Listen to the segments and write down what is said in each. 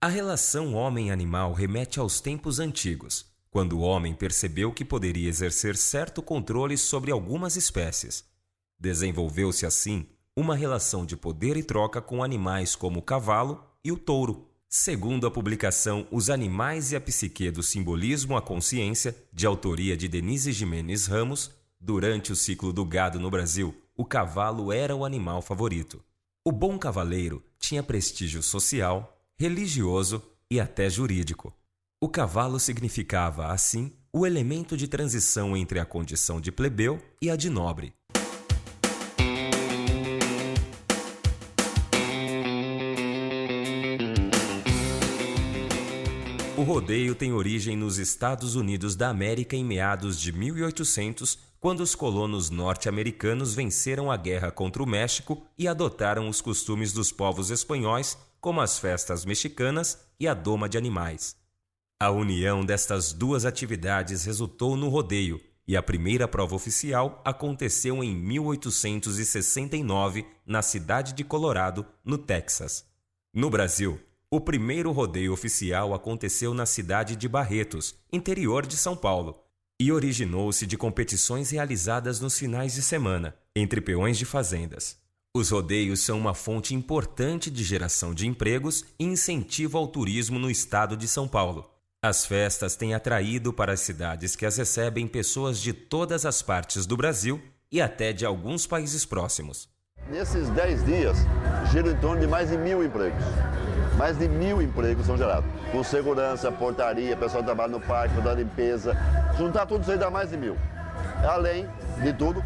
A relação homem-animal remete aos tempos antigos, quando o homem percebeu que poderia exercer certo controle sobre algumas espécies. Desenvolveu-se assim uma relação de poder e troca com animais como o cavalo e o touro. Segundo a publicação Os Animais e a Psique do Simbolismo à Consciência, de autoria de Denise Gimenez Ramos, durante o ciclo do gado no Brasil, o cavalo era o animal favorito. O bom cavaleiro tinha prestígio social, religioso e até jurídico. O cavalo significava, assim, o elemento de transição entre a condição de plebeu e a de nobre. O rodeio tem origem nos Estados Unidos da América em meados de 1800, quando os colonos norte-americanos venceram a guerra contra o México e adotaram os costumes dos povos espanhóis, como as festas mexicanas e a doma de animais. A união destas duas atividades resultou no rodeio, e a primeira prova oficial aconteceu em 1869, na cidade de Colorado, no Texas. No Brasil, o primeiro rodeio oficial aconteceu na cidade de Barretos, interior de São Paulo, e originou-se de competições realizadas nos finais de semana, entre peões de fazendas. Os rodeios são uma fonte importante de geração de empregos e incentivo ao turismo no estado de São Paulo. As festas têm atraído para as cidades que as recebem pessoas de todas as partes do Brasil e até de alguns países próximos. Nesses 10 dias, gira em torno de mais de 1.000 empregos. Mais de 1.000 empregos são gerados. Com segurança, portaria, pessoal que trabalha no parque, da limpeza. Juntar tudo isso aí dá mais de 1.000. Além de tudo,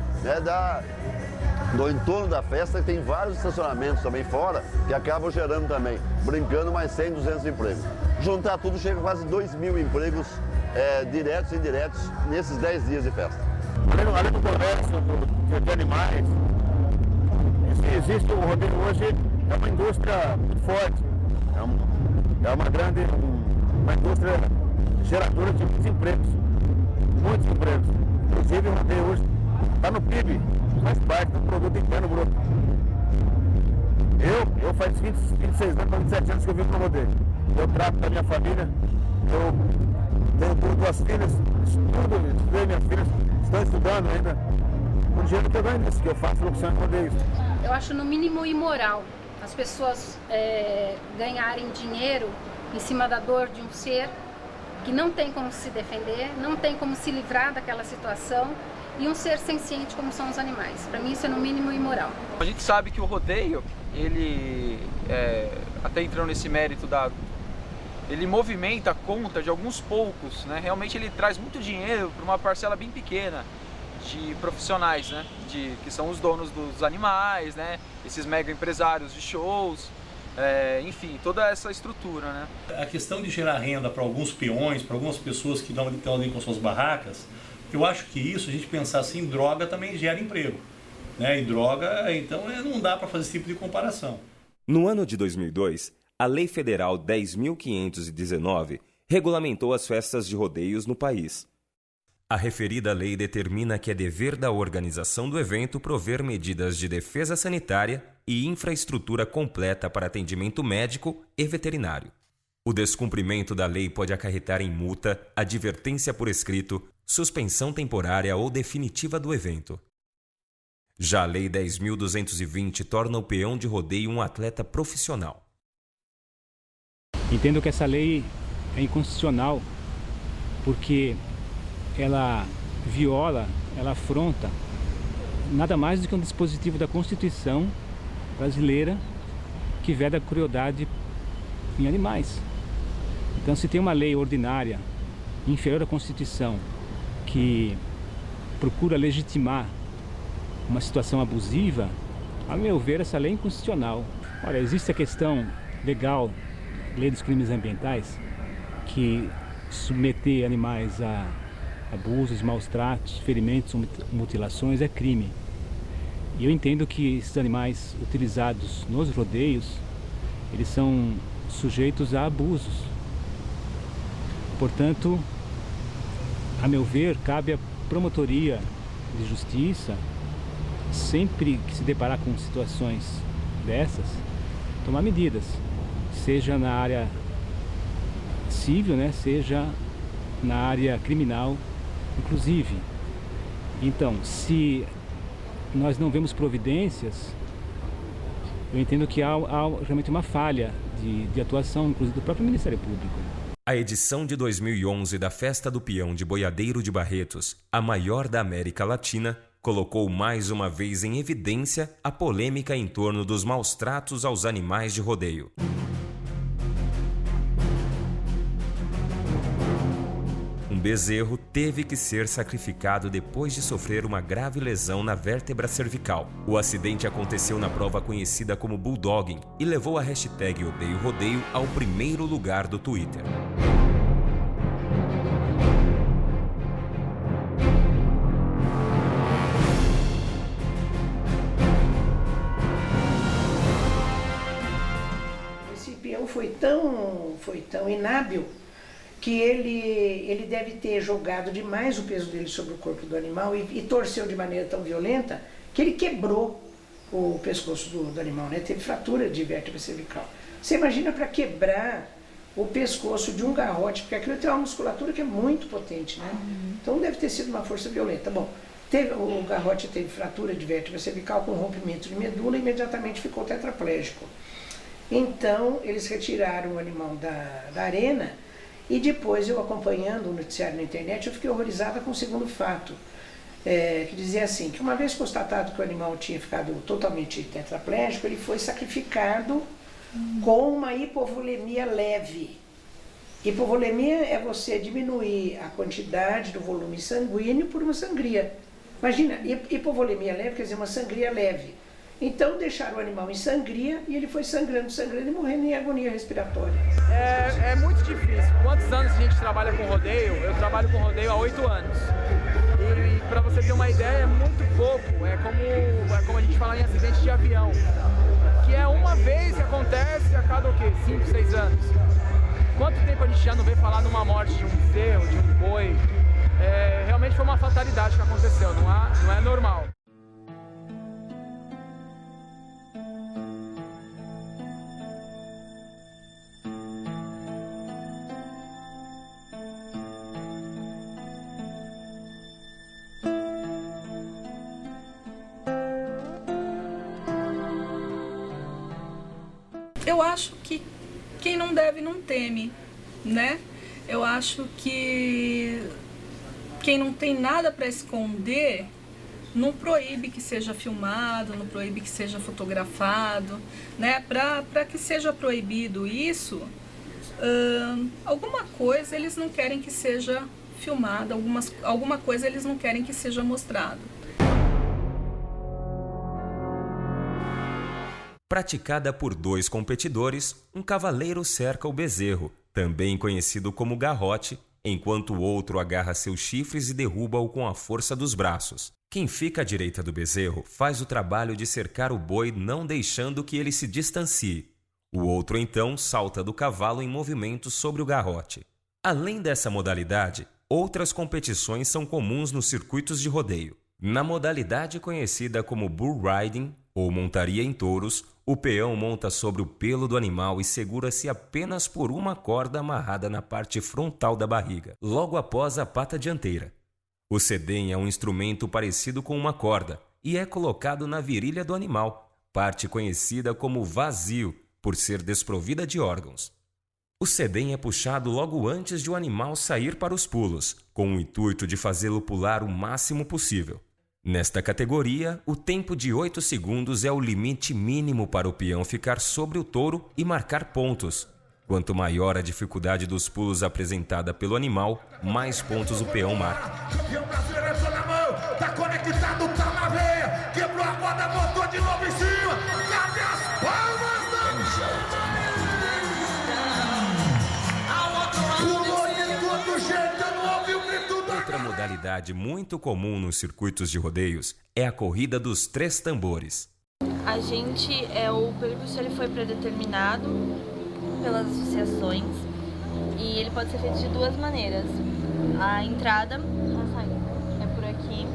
no entorno da festa tem vários estacionamentos também fora, que acabam gerando também, brincando, mais 100, 200 empregos. Juntar tudo chega a quase 2.000 empregos diretos e indiretos nesses 10 dias de festa. Além do comércio de animais, existe o rodeio hoje, é uma indústria muito forte, é uma indústria geradora de muitos empregos, Inclusive o rodeio hoje está no PIB, faz parte do produto interno bruto. Eu faz 26 anos, 27 anos que eu vim para o rodeio. Eu trato da minha família, eu tenho duas filhas, estudei, minhas filhas estão estudando ainda. Com o dinheiro que eu ganho nisso, que eu faço locução de rodeios. Eu acho no mínimo imoral as pessoas ganharem dinheiro em cima da dor de um ser que não tem como se defender, não tem como se livrar daquela situação, e um ser senciente como são os animais. Para mim isso é no mínimo imoral. A gente sabe que o rodeio, ele, até entrando nesse mérito, ele movimenta a conta de alguns poucos, né? Realmente ele traz muito dinheiro para uma parcela bem pequena de profissionais, né? Que são os donos dos animais, né? Esses mega empresários de shows, enfim, toda essa estrutura, né? A questão de gerar renda para alguns peões, para algumas pessoas que estão ali com suas barracas, eu acho que isso, a gente pensar assim, droga também gera emprego, né? E droga, então não dá para fazer esse tipo de comparação. No ano de 2002, a Lei Federal 10.519 regulamentou as festas de rodeios no país. A referida lei determina que é dever da organização do evento prover medidas de defesa sanitária e infraestrutura completa para atendimento médico e veterinário. O descumprimento da lei pode acarretar em multa, advertência por escrito, suspensão temporária ou definitiva do evento. Já a Lei 10.220 torna o peão de rodeio um atleta profissional. Entendo que essa lei é inconstitucional porque ela viola, ela afronta nada mais do que um dispositivo da Constituição brasileira que veda a crueldade em animais. Então, se tem uma lei ordinária inferior à Constituição, que procura legitimar uma situação abusiva, a meu ver, essa lei é inconstitucional. Olha, existe a questão legal, lei dos crimes ambientais, que submeter animais a abusos, maus tratos, ferimentos, mutilações é crime. E eu entendo que esses animais utilizados nos rodeios, eles são sujeitos a abusos. Portanto, a meu ver, cabe à promotoria de justiça, sempre que se deparar com situações dessas, tomar medidas, seja na área civil, né, seja na área criminal, inclusive. Então, se nós não vemos providências, eu entendo que há realmente uma falha de atuação, inclusive do próprio Ministério Público. A edição de 2011 da Festa do Peão de Boiadeiro de Barretos, a maior da América Latina, colocou mais uma vez em evidência a polêmica em torno dos maus tratos aos animais de rodeio. Um bezerro teve que ser sacrificado depois de sofrer uma grave lesão na vértebra cervical. O acidente aconteceu na prova conhecida como bulldogging e levou a hashtag Odeio Rodeio ao primeiro lugar do Twitter. Esse peão foi tão inábil que ele deve ter jogado demais o peso dele sobre o corpo do animal e torceu de maneira tão violenta que ele quebrou o pescoço do animal, né? Teve fratura de vértebra cervical. Você imagina para quebrar o pescoço de um garrote, porque aquilo tem uma musculatura que é muito potente, né? Então deve ter sido uma força violenta. Bom, o garrote teve fratura de vértebra cervical com rompimento de medula e imediatamente ficou tetraplégico. Então eles retiraram o animal da arena. E depois, eu acompanhando o noticiário na internet, eu fiquei horrorizada com o segundo fato, que dizia assim, que uma vez constatado que o animal tinha ficado totalmente tetraplégico, ele foi sacrificado com uma hipovolemia leve. Hipovolemia é você diminuir a quantidade do volume sanguíneo por uma sangria. Imagina, hipovolemia leve quer dizer uma sangria leve. Então deixaram o animal em sangria e ele foi sangrando e morrendo em agonia respiratória. É muito difícil. Quantos anos a gente trabalha com rodeio? Eu trabalho com rodeio há 8 anos. E para você ter uma ideia, é muito pouco. É como a gente fala em acidente de avião. Que é uma vez que acontece a cada 5, 6 anos. Quanto tempo a gente já não vê falar numa morte de um bezerro, de um boi? Realmente foi uma fatalidade que aconteceu, não é normal. Eu acho que quem não deve não teme, né? Eu acho que quem não tem nada para esconder não proíbe que seja filmado, não proíbe que seja fotografado, né? Para que seja proibido isso, alguma coisa eles não querem que seja filmada, alguma coisa eles não querem que seja mostrado. Praticada por 2 competidores, um cavaleiro cerca o bezerro, também conhecido como garrote, enquanto o outro agarra seus chifres e derruba-o com a força dos braços. Quem fica à direita do bezerro faz o trabalho de cercar o boi, não deixando que ele se distancie. O outro, então, salta do cavalo em movimento sobre o garrote. Além dessa modalidade, outras competições são comuns nos circuitos de rodeio. Na modalidade conhecida como bull riding, ou montaria em touros, o peão monta sobre o pelo do animal e segura-se apenas por uma corda amarrada na parte frontal da barriga, logo após a pata dianteira. O sedem é um instrumento parecido com uma corda e é colocado na virilha do animal, parte conhecida como vazio, por ser desprovida de órgãos. O sedem é puxado logo antes de o animal sair para os pulos, com o intuito de fazê-lo pular o máximo possível. Nesta categoria, o tempo de 8 segundos é o limite mínimo para o peão ficar sobre o touro e marcar pontos. Quanto maior a dificuldade dos pulos apresentada pelo animal, mais pontos o peão marca. Campeão brasileiro entrou na mão, tá conectado, tá na veia, quebrou a corda, botou de novo em cima. Cadê as palmas? Pulou de todo jeito, não ouviu o grito da... Outra modalidade muito comum nos circuitos de rodeios é a corrida dos 3 tambores. A gente, o percurso ele foi predeterminado pelas associações e ele pode ser feito de 2 maneiras. A entrada, a saída é por aqui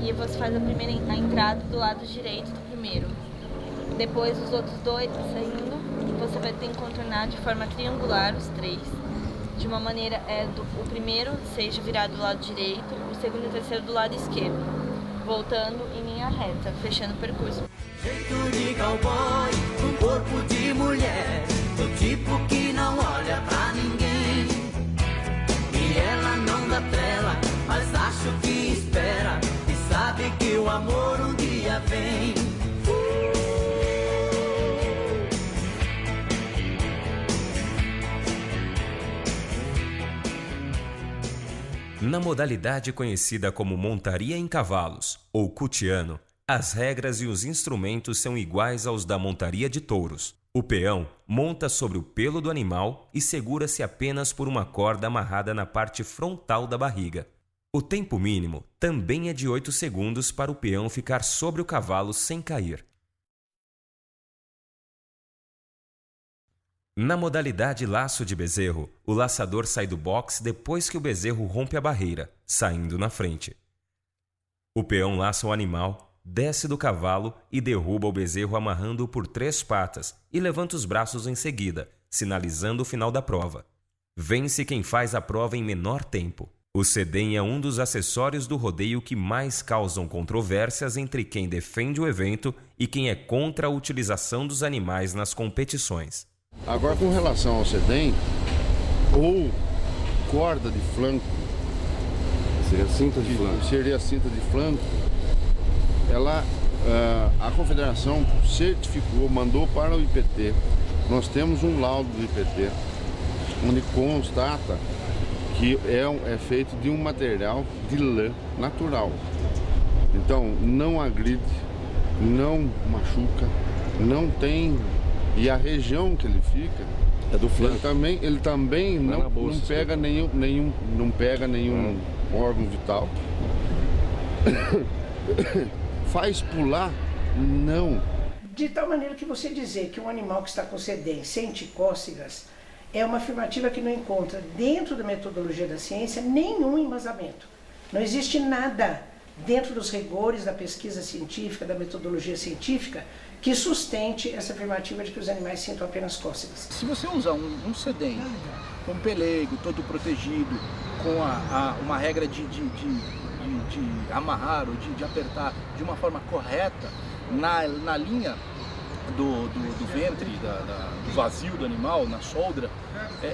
e você faz a entrada do lado direito do primeiro. Depois os outros 2 saindo e você vai ter que contornar de forma triangular os 3. De uma maneira o primeiro seja virado do lado direito, o segundo e o terceiro do lado esquerdo, voltando em linha reta, fechando o percurso. Jeito de cowboy, um corpo de mulher, do tipo que não olha pra ninguém. E ela não dá trela, mas acho que espera, e sabe que o amor um dia vem. Na modalidade conhecida como montaria em cavalos, ou cutiano, as regras e os instrumentos são iguais aos da montaria de touros. O peão monta sobre o pelo do animal e segura-se apenas por uma corda amarrada na parte frontal da barriga. O tempo mínimo também é de 8 segundos para o peão ficar sobre o cavalo sem cair. Na modalidade laço de bezerro, o laçador sai do box depois que o bezerro rompe a barreira, saindo na frente. O peão laça o animal, desce do cavalo e derruba o bezerro amarrando-o por 3 patas e levanta os braços em seguida, sinalizando o final da prova. Vence quem faz a prova em menor tempo. O sedem é um dos acessórios do rodeio que mais causam controvérsias entre quem defende o evento e quem é contra a utilização dos animais nas competições. Agora, com relação ao sedem, ou corda de flanco, seria a cinta de flanco, a Confederação certificou, mandou para o IPT. Nós temos um laudo do IPT, onde constata que é feito de um material de lã natural. Então, não agride, não machuca, não tem... E a região que ele fica é do flanco. Ele também não pega nenhum órgão vital. Faz pular? Não. De tal maneira que você dizer que um animal que está com sedem sente cócegas é uma afirmativa que não encontra dentro da metodologia da ciência nenhum embasamento. Não existe nada dentro dos rigores da pesquisa científica, da metodologia científica, que sustente essa afirmativa de que os animais sintam apenas cócegas. Se você usar um sedem com pelego, todo protegido, com uma regra de amarrar ou de apertar de uma forma correta na linha do ventre, do vazio do animal, na soldra,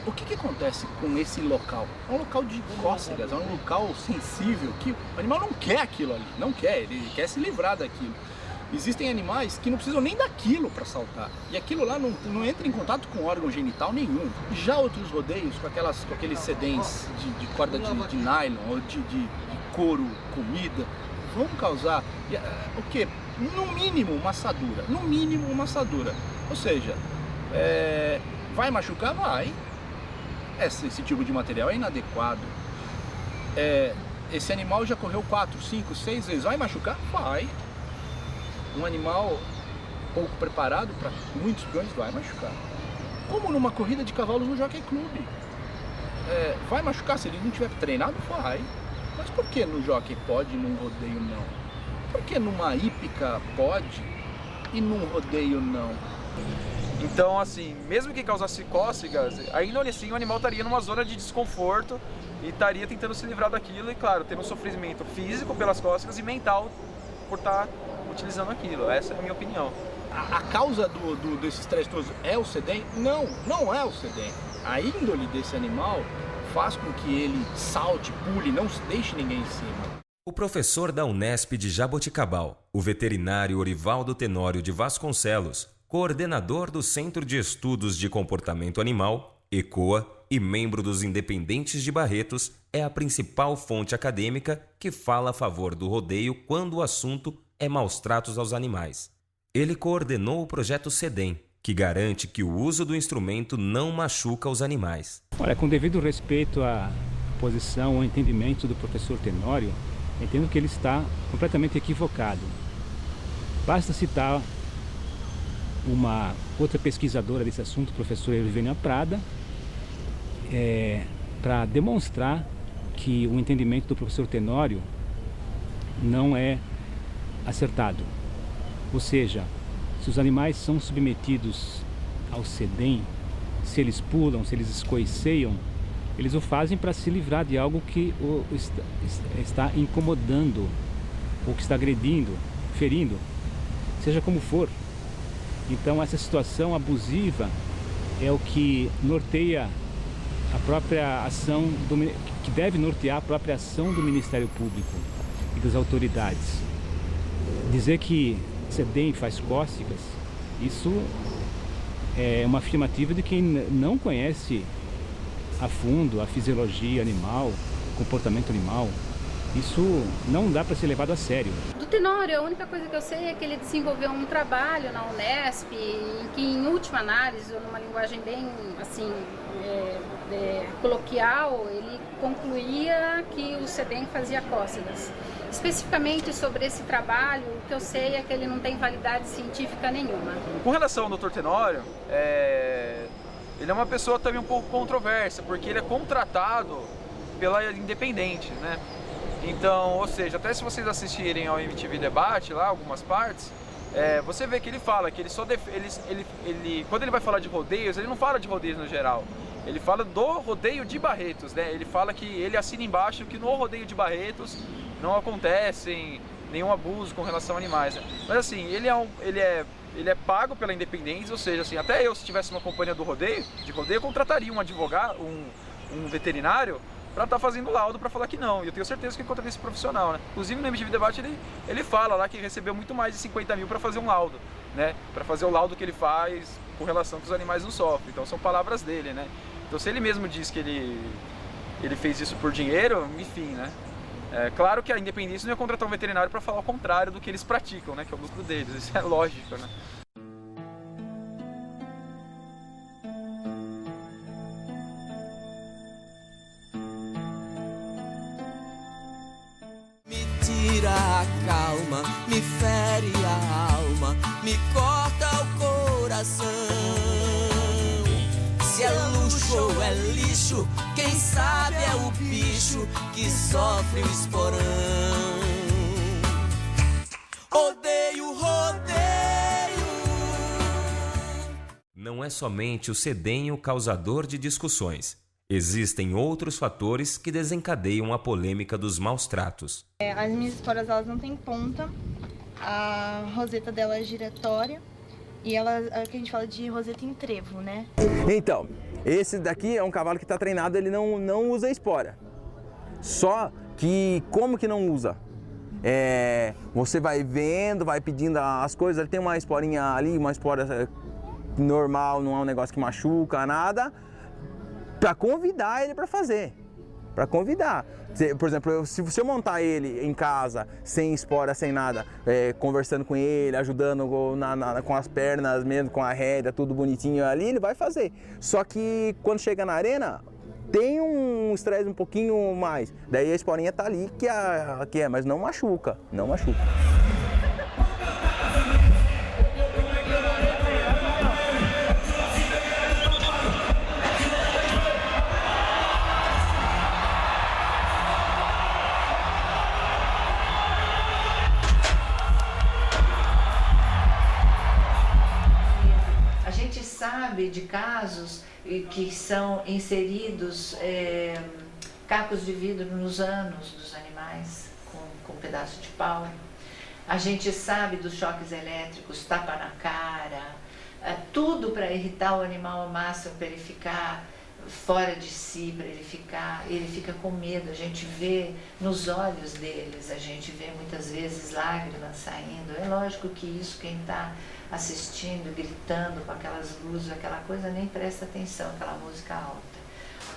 o que acontece com esse local? É um local de cócegas, é um local sensível que o animal não quer aquilo ali, não quer, ele quer se livrar daquilo. Existem animais que não precisam nem daquilo para saltar, e aquilo lá não entra em contato com órgão genital nenhum. Já outros rodeios, com aqueles sedens de corda de nylon ou de couro, comida, vão causar o quê? No mínimo uma assadura, ou seja, vai machucar? Vai. Esse tipo de material é inadequado. Esse animal já correu 4, 5, 6 vezes, vai machucar? Vai. Um animal pouco preparado para muitos peões vai machucar. Como numa corrida de cavalos no Jockey Club. Vai machucar se ele não tiver treinado? Vai. Mas por que no jockey pode e num rodeio não? Por que numa hípica pode e num rodeio não? Então, assim, mesmo que causasse cócegas, ainda assim o animal estaria numa zona de desconforto e estaria tentando se livrar daquilo e, claro, tendo um sofrimento físico pelas cócegas e mental por estar utilizando aquilo. Essa é a minha opinião. A causa desse estresse todo é o sedem? Não é o sedem. A índole desse animal faz com que ele salte, pule, não deixe ninguém em cima. O professor da Unesp de Jaboticabal, o veterinário Orivaldo Tenório de Vasconcelos, coordenador do Centro de Estudos de Comportamento Animal, ECOA, e membro dos Independentes de Barretos, é a principal fonte acadêmica que fala a favor do rodeio quando o assunto é maus-tratos aos animais. Ele coordenou o projeto SEDEM, que garante que o uso do instrumento não machuca os animais. Olha, com devido respeito à posição ou entendimento do professor Tenório, entendo que ele está completamente equivocado. Basta citar uma outra pesquisadora desse assunto, a professora Ervênia Prada, para demonstrar que o entendimento do professor Tenório não é acertado. Ou seja, se os animais são submetidos ao SEDEM, se eles pulam, se eles escoiceiam, eles o fazem para se livrar de algo que o está incomodando, ou que está agredindo, ferindo, seja como for. Então essa situação abusiva é o que norteia a própria ação, que deve nortear a própria ação do Ministério Público e das autoridades. Dizer que SEDEM faz cócegas, isso é uma afirmativa de quem não conhece a fundo a fisiologia animal, o comportamento animal. Isso não dá para ser levado a sério. Do Tenório, a única coisa que eu sei é que ele desenvolveu um trabalho na Unesp, em que, em última análise, ou numa linguagem bem assim, coloquial, ele concluía que o SEDEM fazia cócegas. Especificamente sobre esse trabalho, o que eu sei é que ele não tem validade científica nenhuma. Com relação ao Dr. Tenório, ele é uma pessoa também um pouco controversa, porque ele é contratado pela Independente, né? Então, ou seja, até se vocês assistirem ao MTV Debate, lá, algumas partes, você vê que ele fala que ele só quando ele vai falar de rodeios, ele não fala de rodeios no geral. Ele fala do rodeio de Barretos, né? Ele fala que ele assina embaixo que no rodeio de Barretos não acontece nenhum abuso com relação a animais, né? Mas assim, ele é pago pela Independência, ou seja, assim, até eu, se tivesse uma companhia de rodeio, eu contrataria um advogado, um veterinário, para estar fazendo laudo para falar que não. E eu tenho certeza que encontraria esse profissional, né? Inclusive no MTV Debate ele fala lá que recebeu muito mais de 50 mil para fazer um laudo, né? Para fazer o laudo que ele faz com relação que os animais não sofrem. Então são palavras dele, né? Então se ele mesmo diz que ele fez isso por dinheiro, enfim, né? É claro que a Independência não ia contratar um veterinário para falar o contrário do que eles praticam, né? Que é o lucro deles. Isso é lógico, né? Tira a calma, me fere a alma, me corta o coração. Se é luxo ou é lixo, quem sabe é o bicho que sofre o esporão. Rodeio, rodeio. Não é somente o SEDEM o causador de discussões. Existem outros fatores que desencadeiam a polêmica dos maus-tratos. As minhas esporas, elas não têm ponta, a roseta dela é giratória e ela, que a gente fala de roseta em trevo, né? Então, esse daqui é um cavalo que está treinado, ele não usa espora. Só que, como que não usa? Você vai vendo, vai pedindo as coisas, ele tem uma esporinha ali, uma espora normal, não é um negócio que machuca, nada. Para convidar ele para fazer, para convidar. Por exemplo, se você montar ele em casa, sem espora, sem nada, conversando com ele, ajudando com as pernas mesmo, com a rédea, tudo bonitinho ali, ele vai fazer. Só que quando chega na arena, tem um estresse um pouquinho mais. Daí a esporinha tá ali, que é, mas não machuca, não machuca. Sabe de casos que são inseridos cacos de vidro nos ânus dos animais com um pedaço de pau. A gente sabe dos choques elétricos, tapa na cara, tudo para irritar o animal ao máximo, para ele ficar fora de si para ele fica com medo, a gente vê nos olhos deles, a gente vê muitas vezes lágrimas saindo. É lógico que isso, quem está assistindo, gritando com aquelas luzes, aquela coisa, nem presta atenção, aquela música alta.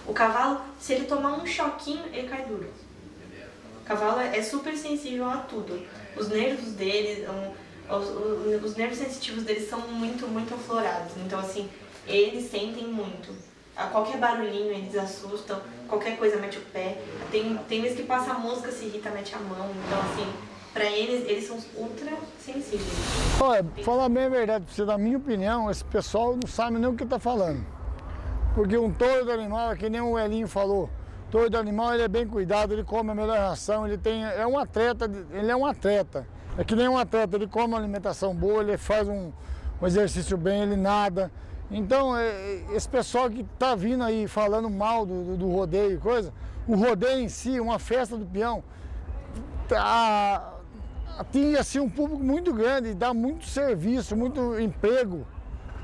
O cavalo, se ele tomar um choquinho, ele cai duro. O cavalo é super sensível a tudo. Os nervos dele, os nervos sensitivos deles são muito, muito aflorados. Então, assim, eles sentem muito. A qualquer barulhinho eles assustam, qualquer coisa mete o pé. Tem vezes que passa a mosca, se irrita, mete a mão. Então, assim, pra eles são ultra sensíveis. Olha, falar bem a verdade pra você, na minha opinião, esse pessoal não sabe nem o que tá falando. Porque um touro animal, é que nem o Elinho falou, touro animal ele é bem cuidado, ele come a melhor ração, é um atleta, É que nem um atleta, ele come uma alimentação boa, ele faz um exercício bem, ele nada. Então, esse pessoal que tá vindo aí falando mal do rodeio e coisa, o rodeio em si, uma festa do peão, atinge assim, um público muito grande, dá muito serviço, muito emprego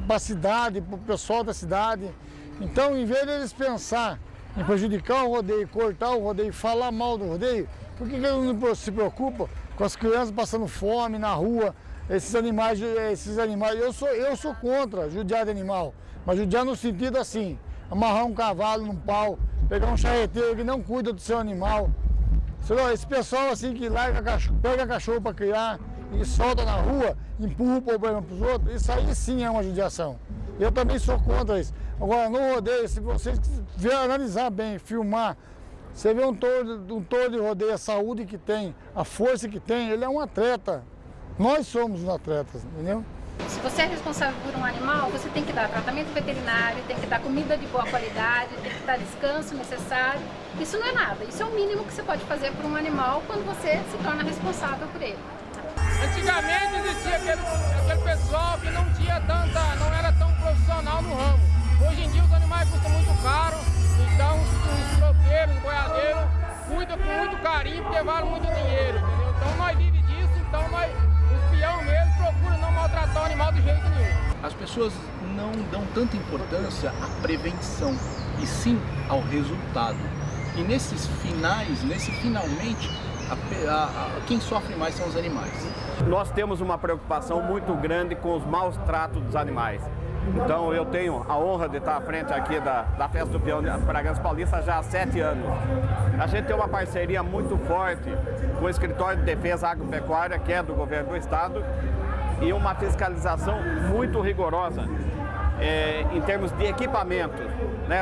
para a cidade, para o pessoal da cidade. Então, em vez de eles pensar em prejudicar o rodeio, cortar o rodeio, falar mal do rodeio, por que eles não se preocupam com as crianças passando fome na rua, esses animais, eu sou contra judiar de animal, mas judiar no sentido assim, amarrar um cavalo num pau, pegar um charreteiro que não cuida do seu animal. Esse pessoal assim que pega cachorro para criar e solta na rua, empurra o problema para os outros, isso aí sim é uma judiação. Eu também sou contra isso. Agora, no rodeio, se vocês analisar bem, filmar, você vê um touro de rodeio, a saúde que tem, a força que tem, ele é um atleta. Nós somos os atletas, entendeu? Se você é responsável por um animal, você tem que dar tratamento veterinário, tem que dar comida de boa qualidade, tem que dar descanso necessário. Isso não é nada, isso é o mínimo que você pode fazer por um animal quando você se torna responsável por ele. Antigamente existia aquele pessoal que não era tão profissional no ramo. Hoje em dia os animais custam muito caro, então os tropeiros, os boiadeiros cuidam com muito carinho porque valem muito dinheiro, entendeu? Então nós vivemos disso, então os peão mesmo procuram não maltratar o animal de jeito nenhum. As pessoas não dão tanta importância à prevenção, e sim ao resultado. E nesse finalmente, quem sofre mais são os animais. Nós temos uma preocupação muito grande com os maus tratos dos animais. Então eu tenho a honra de estar à frente aqui da Festa do Peão de Bragança Paulista já há 7 anos. A gente tem uma parceria muito forte com o Escritório de Defesa Agropecuária, que é do governo do estado, e uma fiscalização muito rigorosa em termos de equipamento.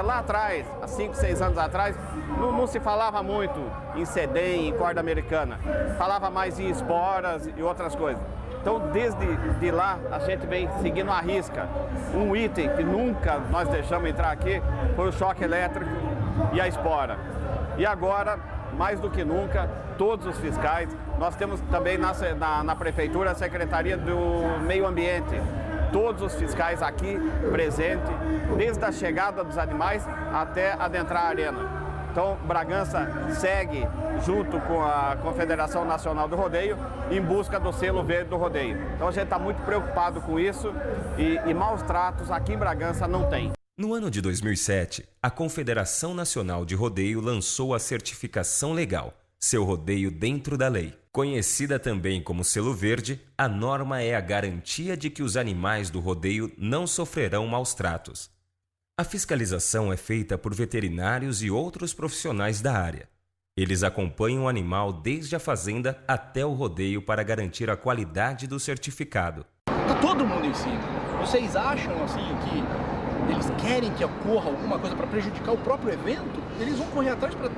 Lá atrás, há 5, 6 anos atrás, não se falava muito em sedem, em corda americana. Falava mais em esporas e outras coisas. Então, desde lá, a gente vem seguindo à risca. Um item que nunca nós deixamos entrar aqui foi o choque elétrico e a espora. E agora, mais do que nunca, todos os fiscais, nós temos também na Prefeitura a Secretaria do Meio Ambiente. Todos os fiscais aqui presentes, desde a chegada dos animais até adentrar a arena. Então, Bragança segue junto com a Confederação Nacional do Rodeio em busca do selo verde do rodeio. Então, a gente está muito preocupado com isso e maus tratos aqui em Bragança não tem. No ano de 2007, a Confederação Nacional de Rodeio lançou a certificação legal, Seu Rodeio Dentro da Lei. Conhecida também como selo verde, a norma é a garantia de que os animais do rodeio não sofrerão maus tratos. A fiscalização é feita por veterinários e outros profissionais da área. Eles acompanham o animal desde a fazenda até o rodeio para garantir a qualidade do certificado. Tá todo mundo em cima. Vocês acham assim que eles querem que ocorra alguma coisa para prejudicar o próprio evento? Eles vão correr atrás para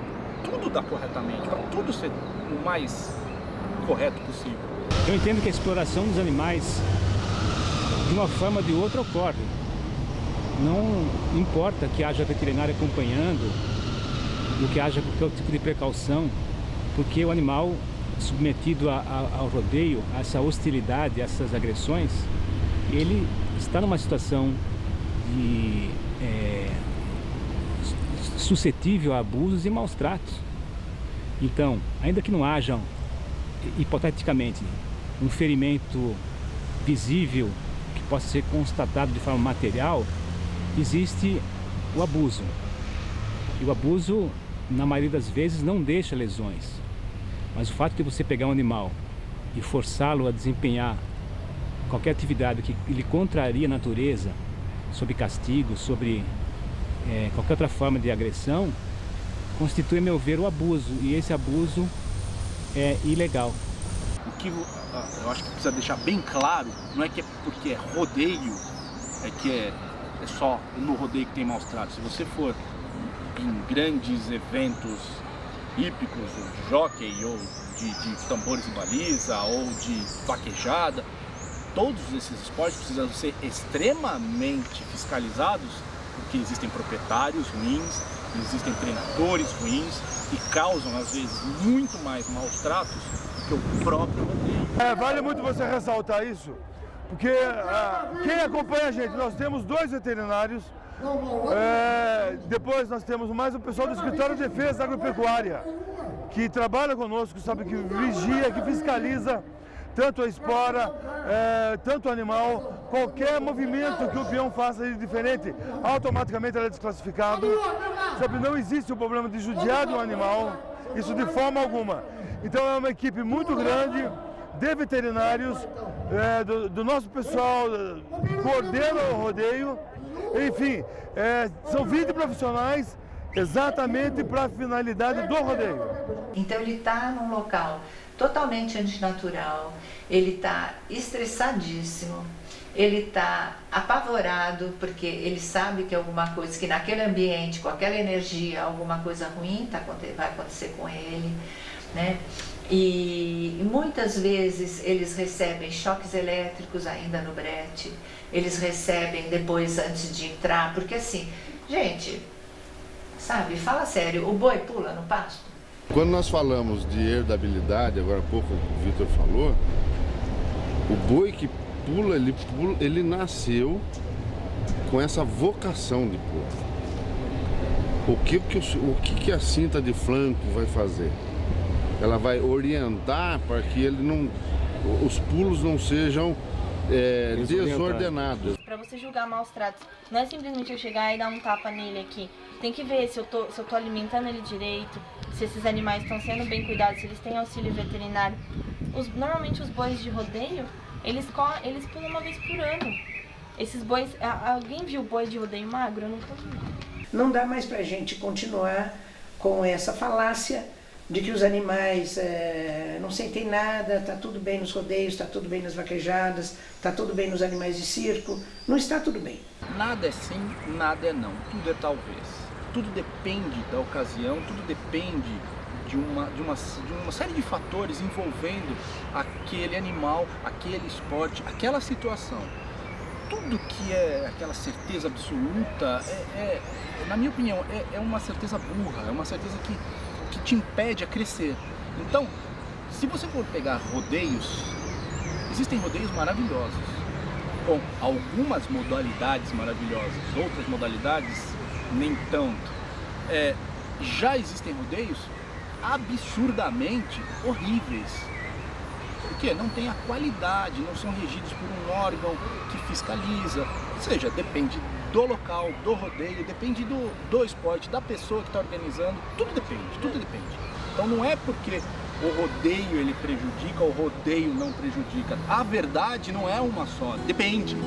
tudo dar corretamente, para tudo ser o mais correto possível. Eu entendo que a exploração dos animais, de uma forma ou de outra, ocorre. Não importa que haja veterinário acompanhando, ou que haja qualquer tipo de precaução, porque o animal submetido ao rodeio, a essa hostilidade, a essas agressões, ele está numa situação suscetível a abusos e maus tratos. Então, ainda que não haja, hipoteticamente, um ferimento visível que possa ser constatado de forma material, existe o abuso. E o abuso, na maioria das vezes, não deixa lesões. Mas o fato de você pegar um animal e forçá-lo a desempenhar qualquer atividade que lhe contraria a natureza, sob castigo, sobre qualquer outra forma de agressão, constitui, a meu ver, o abuso. E esse abuso é ilegal. O que eu acho que precisa deixar bem claro, não é que é porque é rodeio, é que é só no rodeio que tem maus tratos. Se você for em grandes eventos hípicos, ou de jockey, ou de tambores e baliza, ou de vaquejada, todos esses esportes precisam ser extremamente fiscalizados, porque existem proprietários ruins, existem treinadores ruins, que causam, às vezes, muito mais maus tratos do que o próprio rodeio. Vale muito você ressaltar isso, porque quem acompanha a gente, nós temos 2 veterinários, depois nós temos mais o pessoal do Escritório de Defesa Agropecuária, que trabalha conosco, sabe, que vigia, que fiscaliza tanto a espora, tanto o animal, qualquer movimento que o peão faça de diferente, automaticamente ele é desclassificado. Sabe, não existe o problema de judiar de um animal, isso de forma alguma. Então é uma equipe muito grande de veterinários, do nosso pessoal, que coordena o rodeio. Enfim, são 20 profissionais exatamente para a finalidade do rodeio. Então ele está num local totalmente antinatural, ele está estressadíssimo, ele está apavorado porque ele sabe que alguma coisa, que naquele ambiente, com aquela energia, alguma coisa ruim vai acontecer com ele, né? E muitas vezes eles recebem choques elétricos ainda no brete, eles recebem depois antes de entrar, porque assim, gente, sabe, fala sério, o boi pula no pasto? Quando nós falamos de herdabilidade, agora há pouco o Vitor falou, o boi que pula, ele nasceu com essa vocação de pular. O que a cinta de flanco vai fazer? Ela vai orientar para que os pulos não sejam desordenados. Para você julgar maus tratos, não é simplesmente eu chegar e dar um tapa nele aqui. Tem que ver se eu tô alimentando ele direito, se esses animais estão sendo bem cuidados, se eles têm auxílio veterinário. Normalmente os bois de rodeio, eles pulam uma vez por ano. Esses bois, alguém viu boi de rodeio magro? Eu nunca vi. Não dá mais pra gente continuar com essa falácia de que os animais não sentem nada, tá tudo bem nos rodeios, tá tudo bem nas vaquejadas, tá tudo bem nos animais de circo. Não está tudo bem. Nada é sim, nada é não. Tudo é talvez. Tudo depende da ocasião, tudo depende de uma série de fatores envolvendo aquele animal, aquele esporte, aquela situação. Tudo que é aquela certeza absoluta, na minha opinião, é uma certeza burra, é uma certeza que te impede a crescer. Então, se você for pegar rodeios, existem rodeios maravilhosos, com algumas modalidades maravilhosas, outras modalidades nem tanto. Já existem rodeios absurdamente horríveis, porque não tem a qualidade, não são regidos por um órgão que fiscaliza, ou seja, depende do local, do rodeio, depende do esporte, da pessoa que está organizando, tudo depende. Então não é porque o rodeio ele prejudica, o rodeio não prejudica. A verdade não é uma só, depende.